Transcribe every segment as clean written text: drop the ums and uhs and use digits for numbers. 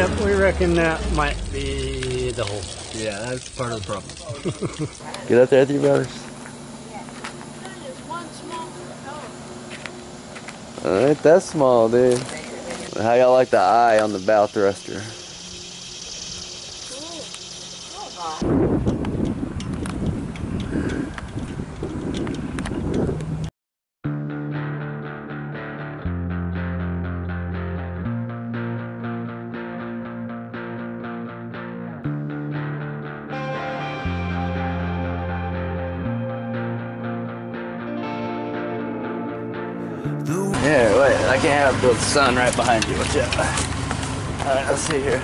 Yep, we reckon that might be the hole. Yeah, that's part of the problem. Get up there with your brothers. Ain't that small, dude. How y'all like the eye on the bow thruster? Yeah, wait, I can't have the sun right behind you. Watch out. Alright, let's see here.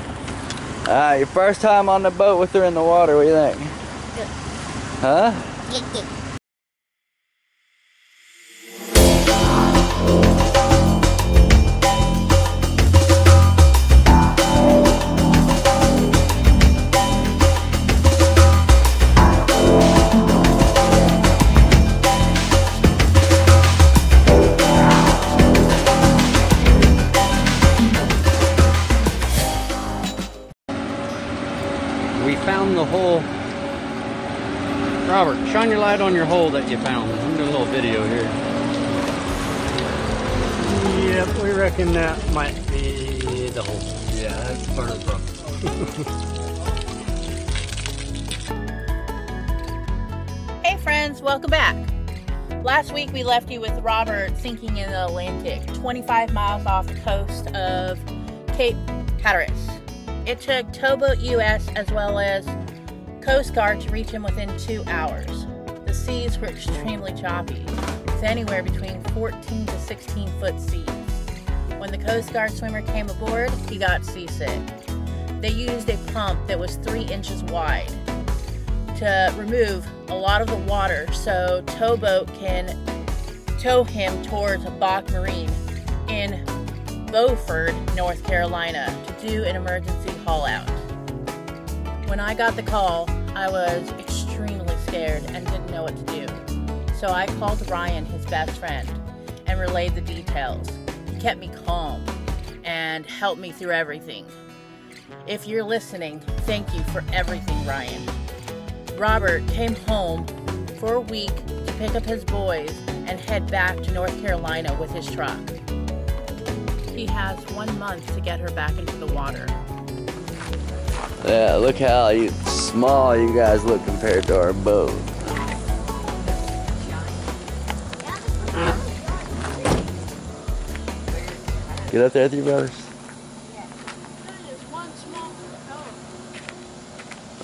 Alright, your first time on the boat with her in the water, what do you think? Good. Huh? Good. We found the hole. Robert, shine your light on your hole that you found. I'm doing a little video here. Yep, we reckon that might be the hole. Yeah, that's part of the problem. Hey friends, welcome back. Last week we left you with Robert sinking in the Atlantic, 25 miles off the coast of Cape Hatteras. It took Towboat US as well as Coast Guard to reach him within 2 hours. The seas were extremely choppy, with anywhere between 14 to 16 foot seas. When the Coast Guard swimmer came aboard, he got seasick. They used a pump that was 3 inches wide to remove a lot of the water so Towboat can tow him towards Bock Marine in Beaufort, North Carolina to do an emergency haul out. When I got the call, I was extremely scared and didn't know what to do. So I called Ryan, his best friend, and relayed the details. He kept me calm and helped me through everything. If you're listening, thank you for everything, Ryan. Robert came home for a week to pick up his boys and head back to North Carolina with his truck. He has 1 month to get her back into the water. Yeah, look how small you guys look compared to our boat. Get up there with your brothers.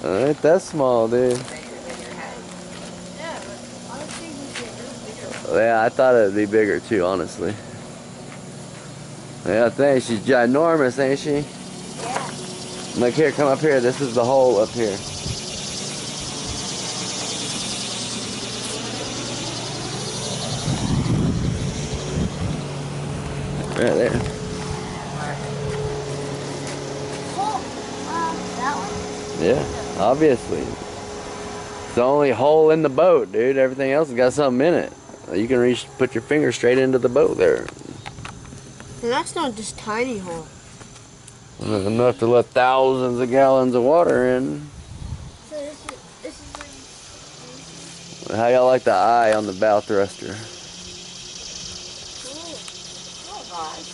Ain't that small, dude. Yeah, I thought it'd be bigger too, honestly. Yeah, I think she's ginormous, ain't she? Yeah. Look here, come up here. This is the hole up here. Right there. That one? Yeah, obviously. It's the only hole in the boat, dude. Everything else has got something in it. You can reach, put your finger straight into the boat there. And that's not just tiny hole. Enough to let thousands of gallons of water in. So this is How y'all like the eye on the bow thruster? cool. Oh, gosh.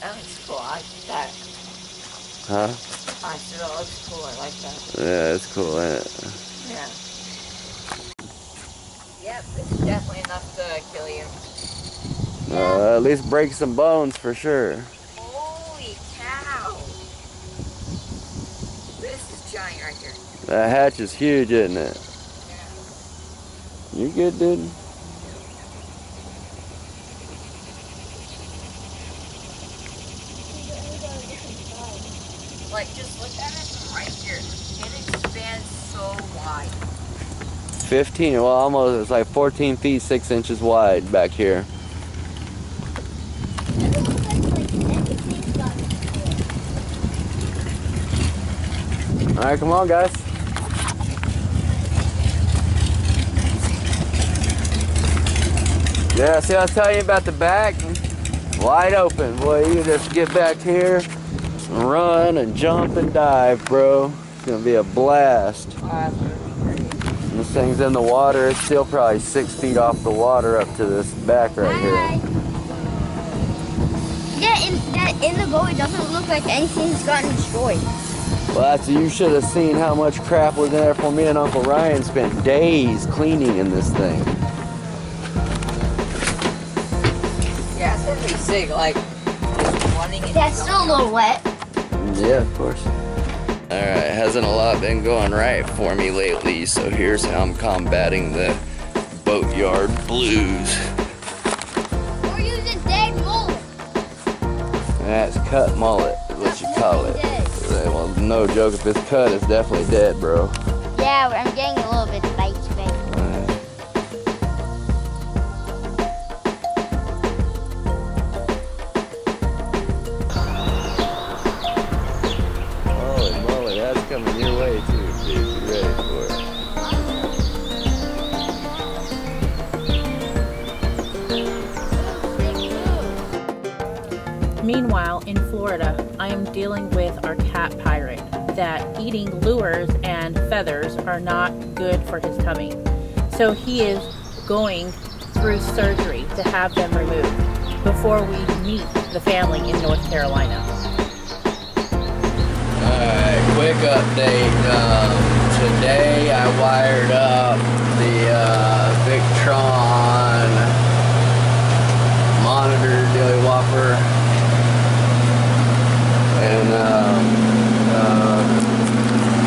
That looks cool. I like that. Huh? I said that looks cool. I like that. Yeah, it's cool, ain't it? Yeah. Yep, it's definitely enough to kill you. At least break some bones for sure. Holy cow! This is giant right here. That hatch is huge, isn't it? Yeah. You good, dude? Like, just look at it right here. It expands so wide. 15, well almost, it's like 14 feet 6 inches wide back here. Alright, come on guys. Yeah, see what I was telling you about the back? wide open, boy. You just get back here, and run and jump and dive, bro. It's gonna be a blast. And this thing's in the water. It's still probably 6 feet off the water up to this back right here. Yeah, in the boat, it doesn't look like anything's gotten destroyed. Well, you should have seen how much crap was in there for me and Uncle Ryan spent days cleaning in this thing. Yeah, it's gonna be sick, like, just running in. That's still a little wet. Yeah, of course. Alright, hasn't a lot been going right for me lately, so here's how I'm combating the boatyard blues. We're using dead mullet. That's cut mullet, is what you call it. Well, no joke, if it's cut, it's definitely dead, bro. Yeah, I'm getting a little bit spicy. Holy moly, that's coming your way too, dude. You ready for it? Meanwhile, in Florida, I am dealing with our cat pirate that eating lures and feathers are not good for his tummy. So he is going through surgery to have them removed before we meet the family in North Carolina. Alright, quick update. Today I wired up the Victron monitor Daily Whopper and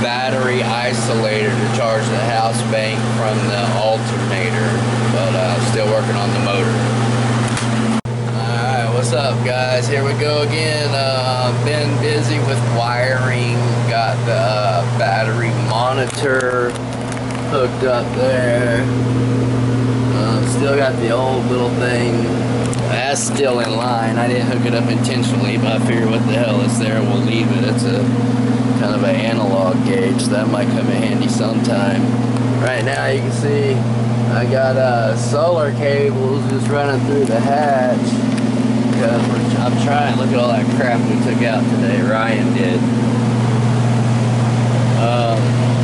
battery isolator to charge the house bank from the alternator, but still working on the motor. Alright, what's up guys? Here we go again. Been busy with wiring, got the battery monitor hooked up there. Still got the old little thing. That's still in line. I didn't hook it up intentionally, but I figured what the hell is there, we'll leave it. It's a kind of an analog gauge, so that might come in handy sometime. Right now you can see I got solar cables just running through the hatch because I'm trying. Look at all that crap we took out today, Ryan did.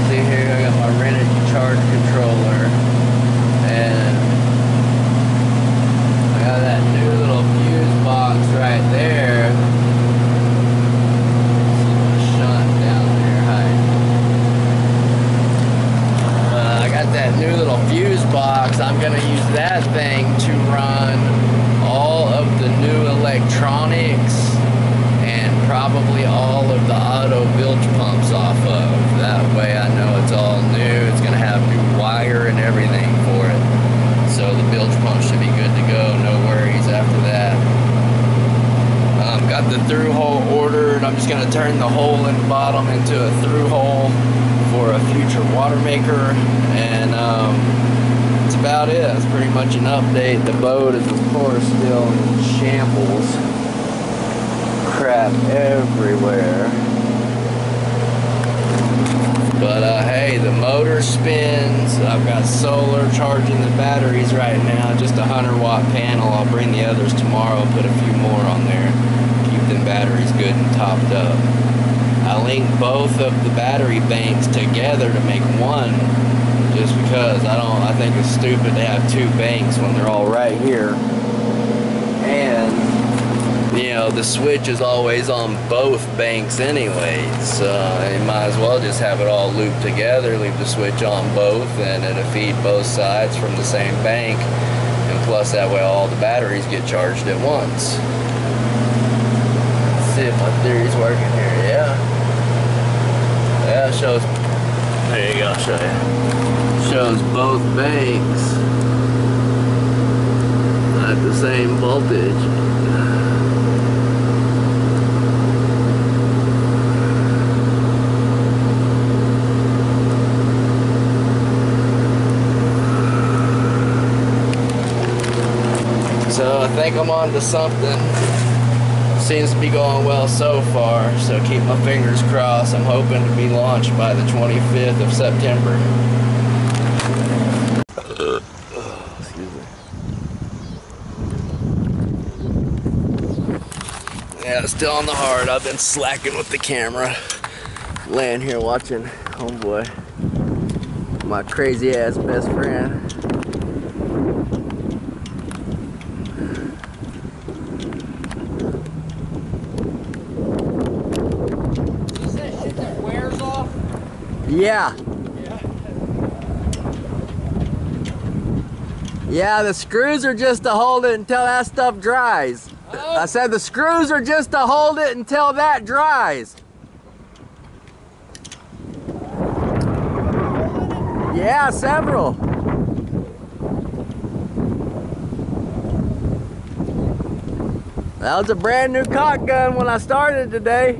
See here, I got my rented charge controller and I got that new little fuse box right there. That new little fuse box, I'm going to use that thing to run all of the new electronics and probably all of the auto bilge pumps off of. That way I know it's all new. It's going to have new wire and everything for it. So the bilge pump should be good to go. No worries after that. Got the through hole ordered. I'm just going to turn the hole in the bottom into a through hole for a future water maker, and that's about it. That's pretty much an update. The boat is of course still in shambles. Crap everywhere. But hey, the motor spins. I've got solar charging the batteries right now. Just a 100-watt panel. I'll bring the others tomorrow, put a few more on there. Keep them batteries good and topped up. I linked both of the battery banks together to make one, just because I think it's stupid to have two banks when they're all right here. And you know, the switch is always on both banks anyway, so you might as well just have it all looped together, leave the switch on both, and it'll feed both sides from the same bank, and plus that way all the batteries get charged at once. Let's see if my theory's working here. Yeah, it shows. There you go, I'll show you. Shows both banks at the same voltage. So I think I'm on to something. Seems to be going well so far, so keep my fingers crossed. I'm hoping to be launched by the 25th of September. Excuse me. Yeah, still on the hard. I've been slacking with the camera. Laying here watching homeboy, my crazy ass best friend. Is that shit that wears off? Yeah. Yeah, the screws are just to hold it until that stuff dries. Oh. I said the screws are just to hold it until that dries. Yeah, several. That was a brand new caulk gun when I started today.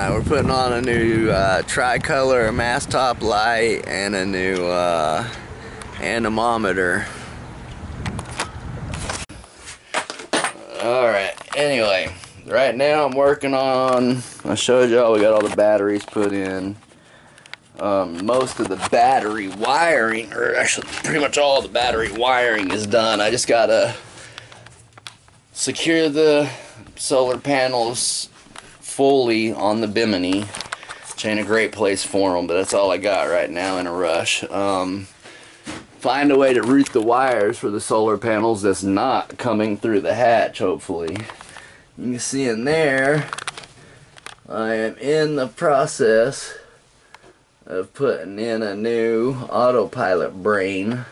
We're putting on a new tricolor mast top light and a new anemometer. Alright, anyway, right now I'm working on, I showed y'all we got all the batteries put in. Most of the battery wiring, or actually pretty much all the battery wiring is done. I just gotta secure the solar panels fully on the bimini, which ain't a great place for them, but that's all I got right now in a rush. Find a way to route the wires for the solar panels that's not coming through the hatch, hopefully. You can see in there, I am in the process of putting in a new autopilot brain.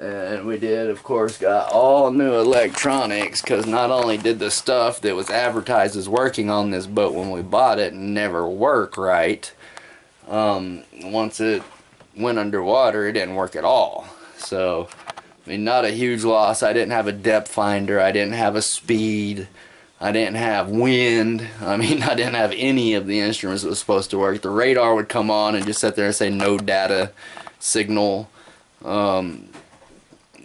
And we did, of course, got all new electronics, because not only did the stuff that was advertised as working on this boat when we bought it never work right, once it went underwater, it didn't work at all. So, I mean, not a huge loss. I didn't have a depth finder, I didn't have a speed, I didn't have wind. I mean, I didn't have any of the instruments that was supposed to work. The radar would come on and just sit there and say no data signal.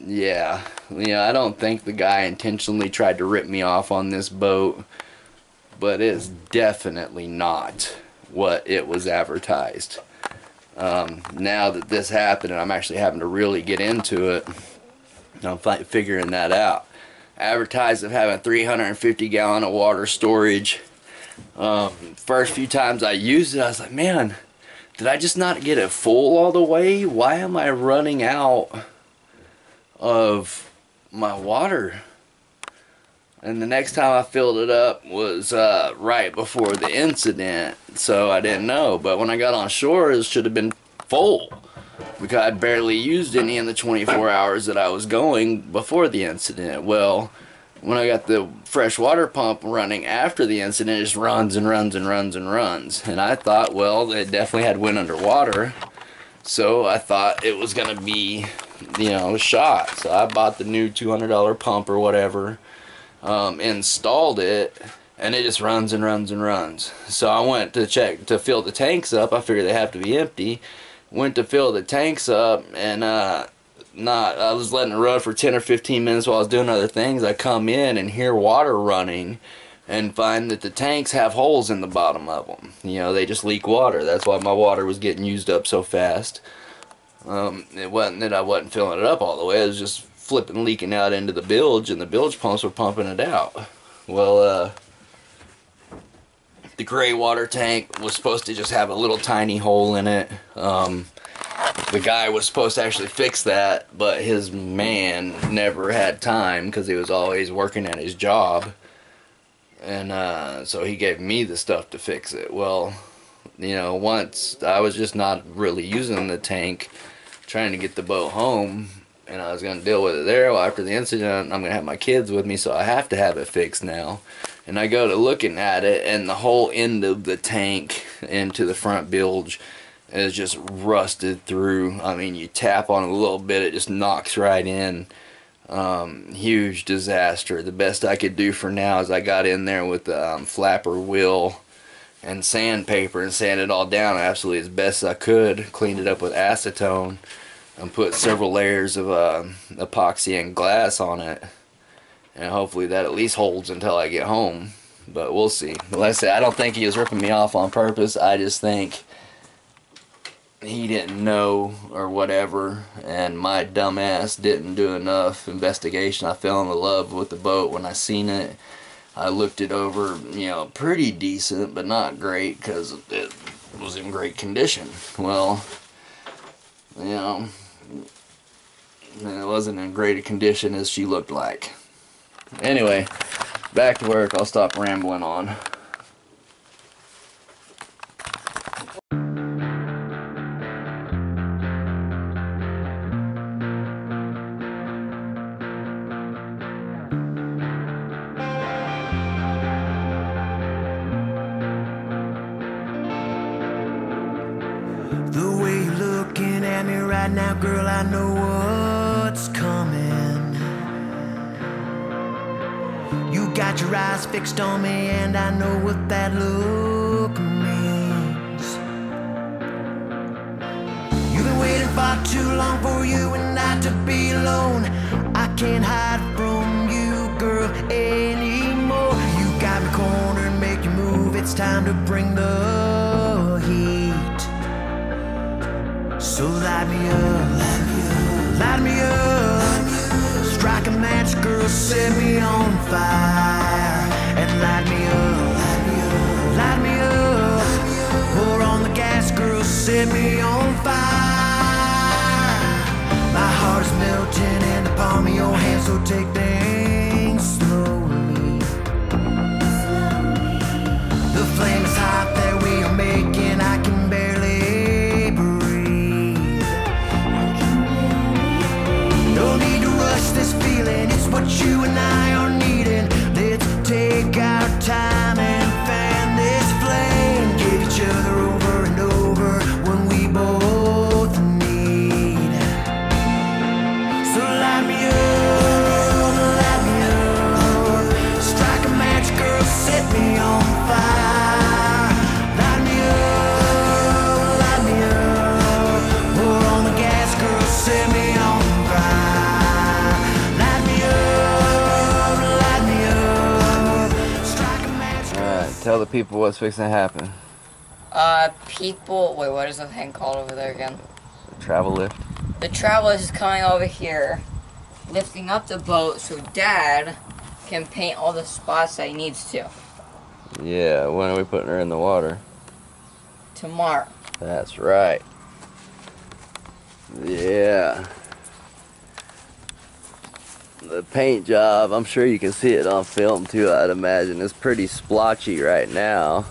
Yeah, I don't think the guy intentionally tried to rip me off on this boat, but it's definitely not what it was advertised. Now that this happened and I'm actually having to really get into it, I'm figuring that out. Advertised of having 350 gallon of water storage. First few times I used it, I was like, man, did I just not get it full all the way? Why am I running out of my water? And the next time I filled it up was right before the incident, so I didn't know. But when I got on shore, it should have been full, because I barely used any in the 24 hours that I was going before the incident. Well, when I got the fresh water pump running after the incident, it just runs and runs and runs and runs. And I thought, well, it definitely had went underwater, so I thought it was gonna be, you know, shot. So I bought the new $200 pump or whatever, installed it, and it just runs and runs and runs. So I went to check to fill the tanks up. I figured they have to be empty. Went to fill the tanks up, and I was letting it run for 10 or 15 minutes while I was doing other things. I come in and hear water running and find that the tanks have holes in the bottom of them. You know, they just leak water. That's why my water was getting used up so fast. It wasn't that I wasn't filling it up all the way. It was just flipping, leaking out into the bilge, and the bilge pumps were pumping it out. Well, the gray water tank was supposed to just have a little tiny hole in it. The guy was supposed to actually fix that, but his man never had time because he was always working at his job. And so he gave me the stuff to fix it. Well, you know, once I was just not really using the tank, trying to get the boat home, and I was going to deal with it there. Well, after the incident, I'm going to have my kids with me, so I have to have it fixed now. And I go to looking at it, and the whole end of the tank into the front bilge is just rusted through. I mean, you tap on it a little bit, it just knocks right in. Huge disaster. The best I could do for now is I got in there with the flapper wheel and sandpaper and sanded it all down absolutely as best I could. Cleaned it up with acetone and put several layers of epoxy and glass on it, and hopefully that at least holds until I get home. But we'll see. Like I said, I don't think he was ripping me off on purpose. I just think he didn't know or whatever, and my dumb ass didn't do enough investigation. I fell in love with the boat when I seen it. I looked it over, you know, pretty decent, but not great because it was in great condition. Well, you know, it wasn't in great condition as she looked like. Anyway, back to work. I'll stop rambling on. The way you're looking at me right now, girl, I know what's coming. You got your eyes fixed on me, and I know what that look means. You've been waiting far too long for you and I to be alone. I can't hide from you, girl, anymore. You got me cornered, make you move. It's time to bring the heat. So light me up, light me up, strike a match, girl, set me on fire, and light me up, light me up, pour on the gas, girl, set me on fire. My heart is melting in the palm of your hand, so take things slowly. The flame is hot that we are making, I can barely. No need to rush this feeling, it's what you and I are needing. Let's take our time and fan this flame. Give each other over and over when we both need. So light me up, strike a match, girl, set me on fire. Light me up, pour on the gas, girl, set me on fire. Tell the people what's fixing to happen. People, wait, what is the thing called over there again? The travel lift. The travel lift is coming over here, lifting up the boat so Dad can paint all the spots that he needs to. Yeah, when are we putting her in the water? Tomorrow. That's right. Yeah. The paint job, I'm sure you can see it on film too, I'd imagine. It's pretty splotchy right now.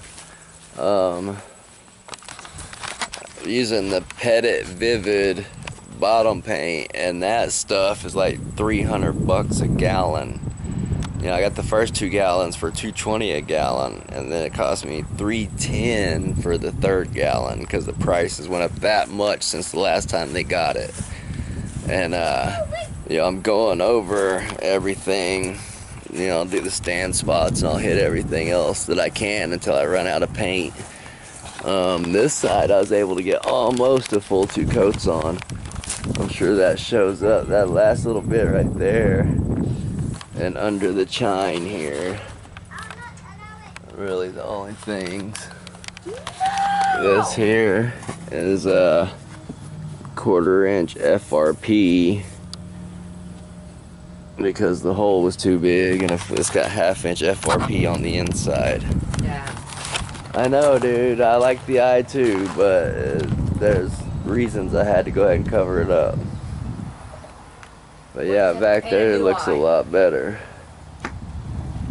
Using the Petit Vivid bottom paint, and that stuff is like $300 a gallon. You know, I got the first 2 gallons for $2.20 a gallon, and then it cost me $3.10 for the 3rd gallon because the prices went up that much since the last time they got it. And you know, I'm going over everything, you know, do the stand spots, and I'll hit everything else that I can until I run out of paint. This side I was able to get almost a full 2 coats on. I'm sure that shows up, that last little bit right there and under the chine here. Really the only things. This here is a 1/4 inch FRP because the hole was too big, and if it's got 1/2 inch FRP on the inside. Yeah. I know, dude, I like the eye too, but there's reasons I had to go ahead and cover it up. But yeah, back there it looks a lot better.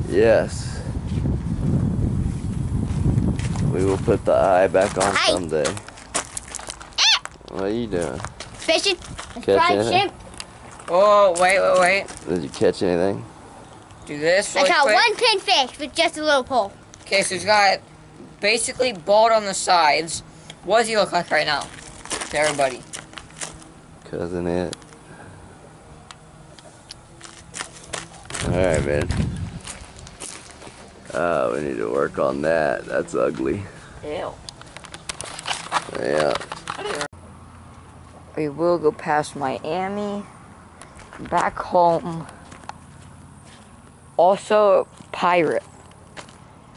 Yes. We will put the eye back on someday. What are you doing? Fishing. Catch anything? Oh, wait. Did you catch anything? Do this I really caught quick. 1 pinfish with just a little pole. Okay, so he's got basically bald on the sides. What does he look like right now? To everybody. Cousin it. Alright, man. We need to work on that. That's ugly. Ew. Yeah. We will go past Miami, back home. Also, Pirate.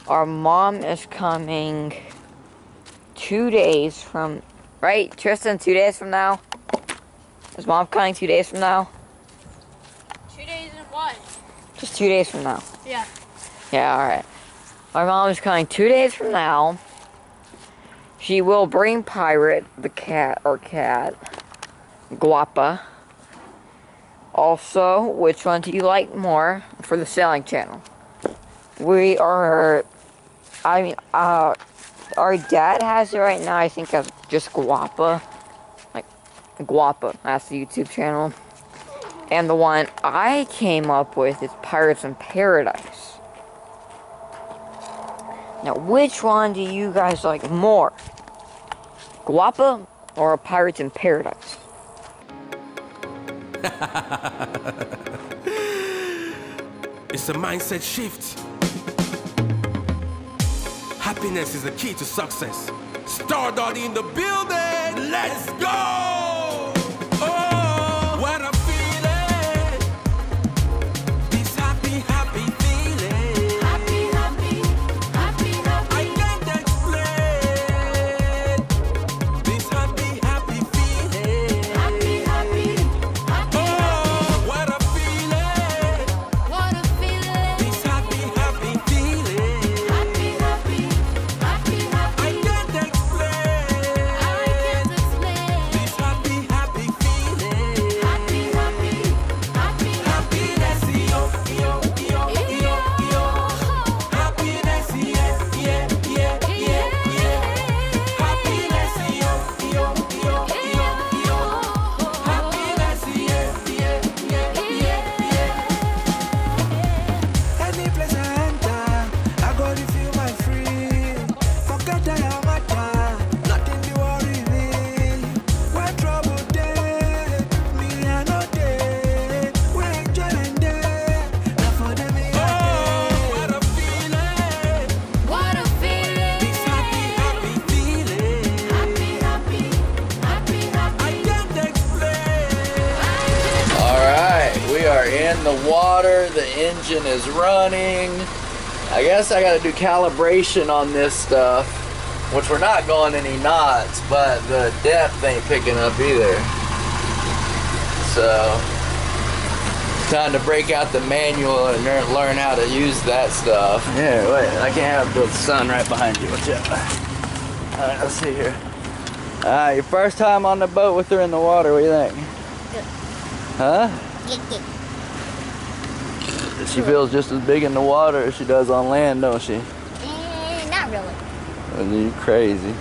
Our mom is coming 2 days from, right, Tristan, 2 days from now? Is mom coming 2 days from now? 2 days and what? Just 2 days from now. Yeah. Yeah, alright. Our mom is coming 2 days from now. She will bring Pirate, the cat, Guapa. Also, which one do you like more for the sailing channel? We are, our dad has it right now, I think, as just Guapa. Like, Guapa, that's the YouTube channel. And the one I came up with is Pirates in Paradise. Now, which one do you guys like more? Guapa or Pirates in Paradise? It's a mindset shift. Happiness is the key to success. Stardust in the building. Let's go. Oh, what a feeling. This happy, happy feeling. Happy, happy, happy, happy. I can't explain. This happy, happy feeling. Happy, happy, happy. Oh, what a feeling. What a feeling. This happy, happy feeling. Happy, happy, happy, happy. I can't explain. This happy, happy feeling. Happy, happy, happy. Happiness, yo, yo, yo, yo, yo. Happiness, yeah, yeah, yeah, yeah, yeah. Happiness, yo, yo, yo, yo, yo. Happiness, yeah, yeah, yeah, yeah, yeah. Any place I enter, I go to feel my free. Forget that I'm a child, nothing to worry me. Where trouble day, me I know day. We enjoying day, not for them me. Oh, what a feeling! What a feeling! This happy, happy feeling. Happy, happy, happy, happy. I can't explain. Alright, we are in the water. The engine is running. I guess I gotta do calibration on this stuff, which we're not going any knots, but the depth ain't picking up either. So, time to break out the manual and learn how to use that stuff. Yeah, wait, I can't have the sun right behind you. Watch out. Alright, let's see here. Your first time on the boat with her in the water, what do you think? Huh? She feels just as big in the water as she does on land, don't she? Not really. Are you crazy?